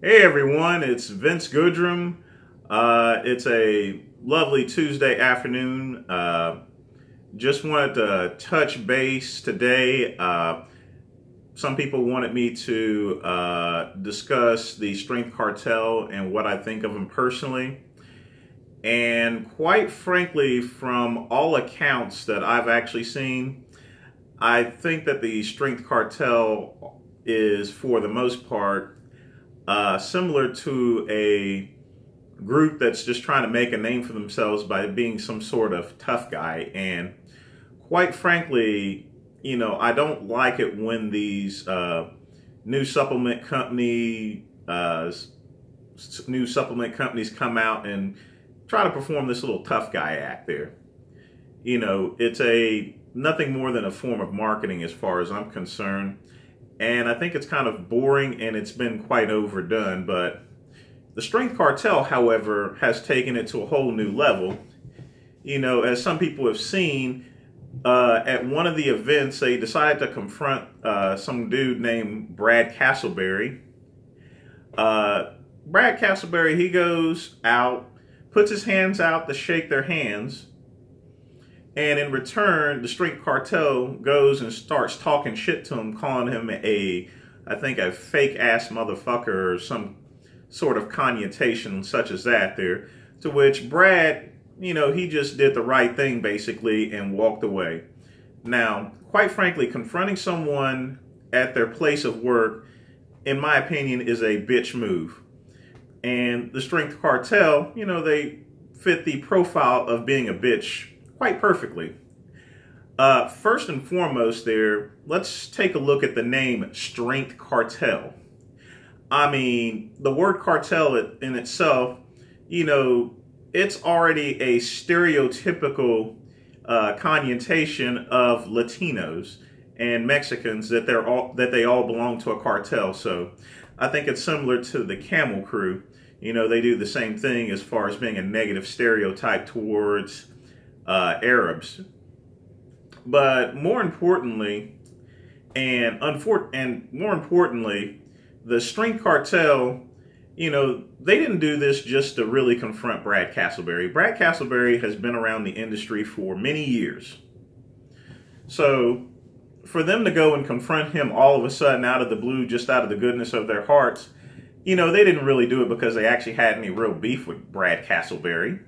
Hey everyone, it's Vince Goodrum. It's a lovely Tuesday afternoon. Just wanted to touch base today. Some people wanted me to discuss the Strength Cartel and what I think of them personally. And quite frankly, from all accounts that I've actually seen, I think that the Strength Cartel is, for the most part, similar to a group that's just trying to make a name for themselves by being some sort of tough guy. And quite frankly, I don't like it when these new supplement companies come out and try to perform this little tough guy act there. It's nothing more than a form of marketing as far as I'm concerned. And I think it's kind of boring and it's been quite overdone. But the Strength Cartel, however, has taken it to a whole new level. As some people have seen, at one of the events, they decided to confront some dude named Brad Castleberry. Brad Castleberry, he goes out, puts his hands out to shake their hands. And in return, the Strength Cartel goes and starts talking shit to him, calling him I think a fake-ass motherfucker or some sort of connotation such as that there. To which Brad, he just did the right thing, basically, and walked away. Now, quite frankly, confronting someone at their place of work, in my opinion, is a bitch move. And the Strength Cartel, they fit the profile of being a bitch quite perfectly. First and foremost there, let's take a look at the name Strength Cartel. I mean, the word cartel in itself, it's already a stereotypical connotation of Latinos and Mexicans that they all belong to a cartel. So I think it's similar to the Camel Crew. They do the same thing as far as being a negative stereotype towards Arabs. But more importantly, more importantly, the Strength Cartel, they didn't do this just to really confront Brad Castleberry. Brad Castleberry has been around the industry for many years. So for them to go and confront him all of a sudden out of the blue, just out of the goodness of their hearts, they didn't really do it because they actually had any real beef with Brad Castleberry.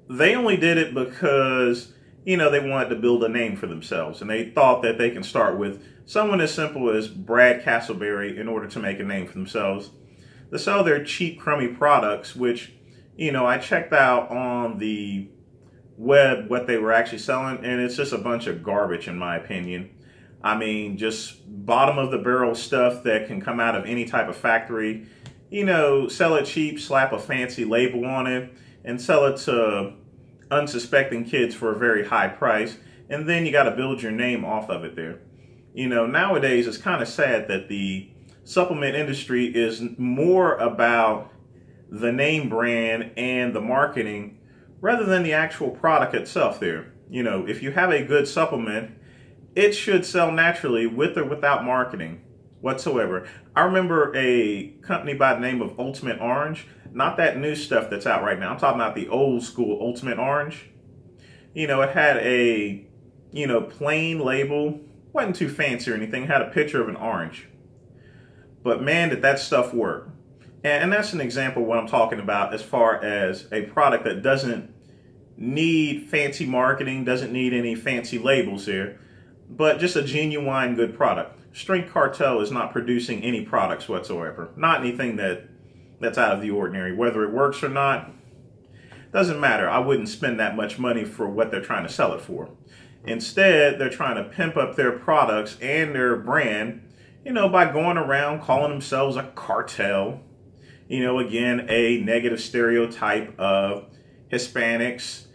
They only did it because, they wanted to build a name for themselves. And they thought that they can start with someone as simple as Brad Castleberry in order to make a name for themselves. They sell their cheap, crummy products, which, I checked out on the web what they were actually selling, and it's just a bunch of garbage in my opinion. I mean, just bottom of the barrel stuff that can come out of any type of factory. Sell it cheap, slap a fancy label on it, and sell it to unsuspecting kids for a very high price. And then you got to build your name off of it there. Nowadays it's kind of sad that the supplement industry is more about the name brand and the marketing rather than the actual product itself there. If you have a good supplement, it should sell naturally with or without marketing whatsoever. I remember a company by the name of Ultimate Orange, not that new stuff that's out right now. I'm talking about the old school Ultimate Orange. It had a, plain label, wasn't too fancy or anything, had a picture of an orange. But man, did that stuff work. And that's an example of what I'm talking about as far as a product that doesn't need fancy marketing, doesn't need any fancy labels here, but just a genuine good product. Strength Cartel is not producing any products whatsoever. Not anything that's out of the ordinary. Whether it works or not, doesn't matter. I wouldn't spend that much money for what they're trying to sell it for. Instead, they're trying to pimp up their products and their brand, by going around calling themselves a cartel. Again, a negative stereotype of Hispanics,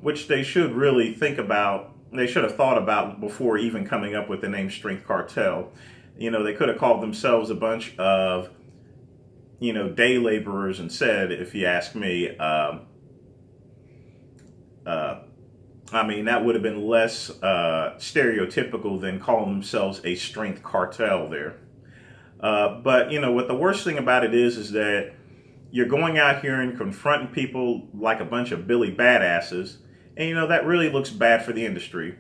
which they should really think about. They should have thought about before even coming up with the name Strength Cartel. They could have called themselves a bunch of, day laborers instead, if you ask me. I mean, that would have been less stereotypical than calling themselves a Strength Cartel there. But, you know, what the worst thing about it is that you're going out here and confronting people like a bunch of Billy badasses. And, you know, that really looks bad for the industry.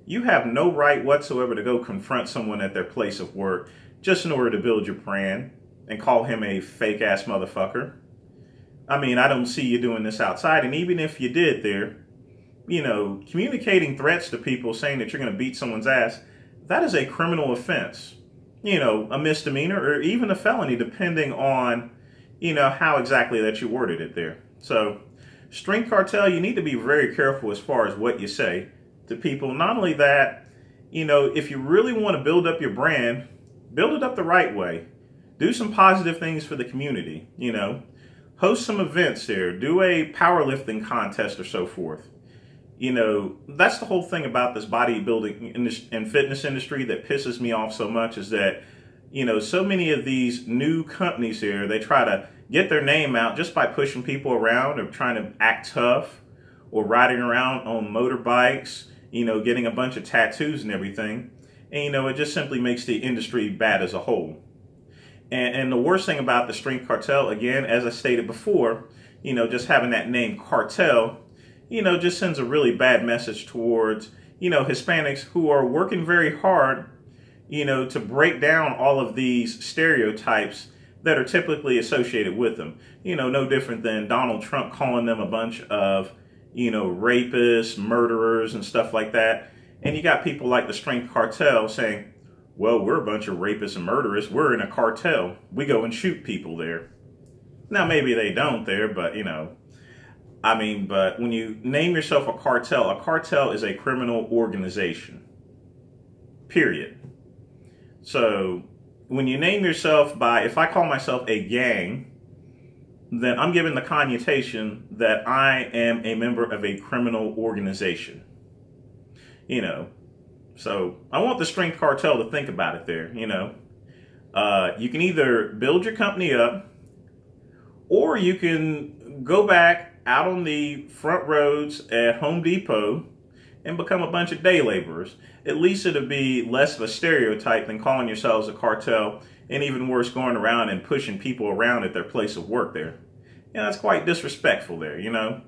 You have no right whatsoever to go confront someone at their place of work just in order to build your brand and call him a fake-ass motherfucker. I mean, I don't see you doing this outside. And even if you did there, you know, communicating threats to people saying that you're going to beat someone's ass, that is a criminal offense. You know, a misdemeanor or even a felony, depending on, you know, how exactly that you worded it there. So, Strength Cartel, you need to be very careful as far as what you say to people. Not only that, you know, if you really want to build up your brand, build it up the right way. Do some positive things for the community, you know. Host some events there. Do a powerlifting contest or so forth. You know, that's the whole thing about this bodybuilding and fitness industry that pisses me off so much is that, you know, so many of these new companies here, they try to get their name out just by pushing people around or trying to act tough or riding around on motorbikes, you know, getting a bunch of tattoos and everything. And, you know, it just simply makes the industry bad as a whole. And the worst thing about the Strength Cartel, again, as I stated before, you know, just having that name Cartel, you know, just sends a really bad message towards, you know, Hispanics who are working very hard, you know, to break down all of these stereotypes that are typically associated with them. You know, no different than Donald Trump calling them a bunch of, you know, rapists, murderers, and stuff like that. And you got people like the Strength Cartel saying, well, we're a bunch of rapists and murderers. We're in a cartel. We go and shoot people there. Now, maybe they don't there, but, you know, I mean, but when you name yourself a cartel is a criminal organization. Period. So when you name yourself by, if I call myself a gang, then I'm given the connotation that I am a member of a criminal organization. You know, so I want the Strength Cartel to think about it there, you know. You can either build your company up, or you can go back out on the front roads at Home Depot and become a bunch of day laborers. At least it'll be less of a stereotype than calling yourselves a cartel, and even worse, going around and pushing people around at their place of work there. Yeah, that's quite disrespectful there, you know.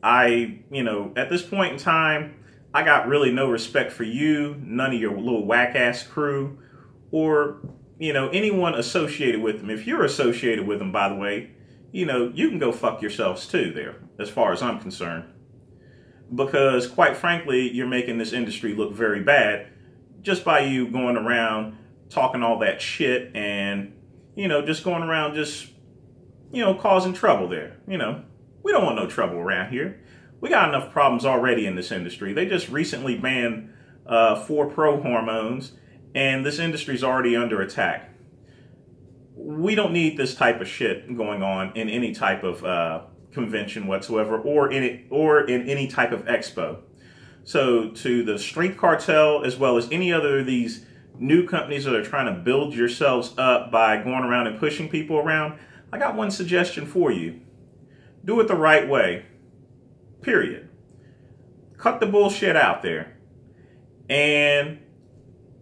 You know, at this point in time, I got really no respect for you, none of your little whack-ass crew, or, you know, anyone associated with them. If you're associated with them, by the way, you know, you can go fuck yourselves too there, as far as I'm concerned. Because, quite frankly, you're making this industry look very bad just by you going around talking all that shit and, you know, just going around just, you know, causing trouble there. You know, we don't want no trouble around here. We got enough problems already in this industry. They just recently banned 4 pro hormones, and this industry's already under attack. We don't need this type of shit going on in any type of convention whatsoever, or in any type of expo. So to the Strength Cartel, as well as any other of these new companies that are trying to build yourselves up by going around and pushing people around, I got one suggestion for you. Do it the right way. Period. Cut the bullshit out there. And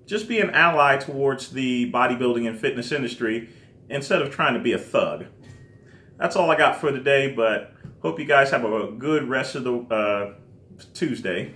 just be an ally towards the bodybuilding and fitness industry instead of trying to be a thug. That's all I got for today, but hope you guys have a good rest of the Tuesday.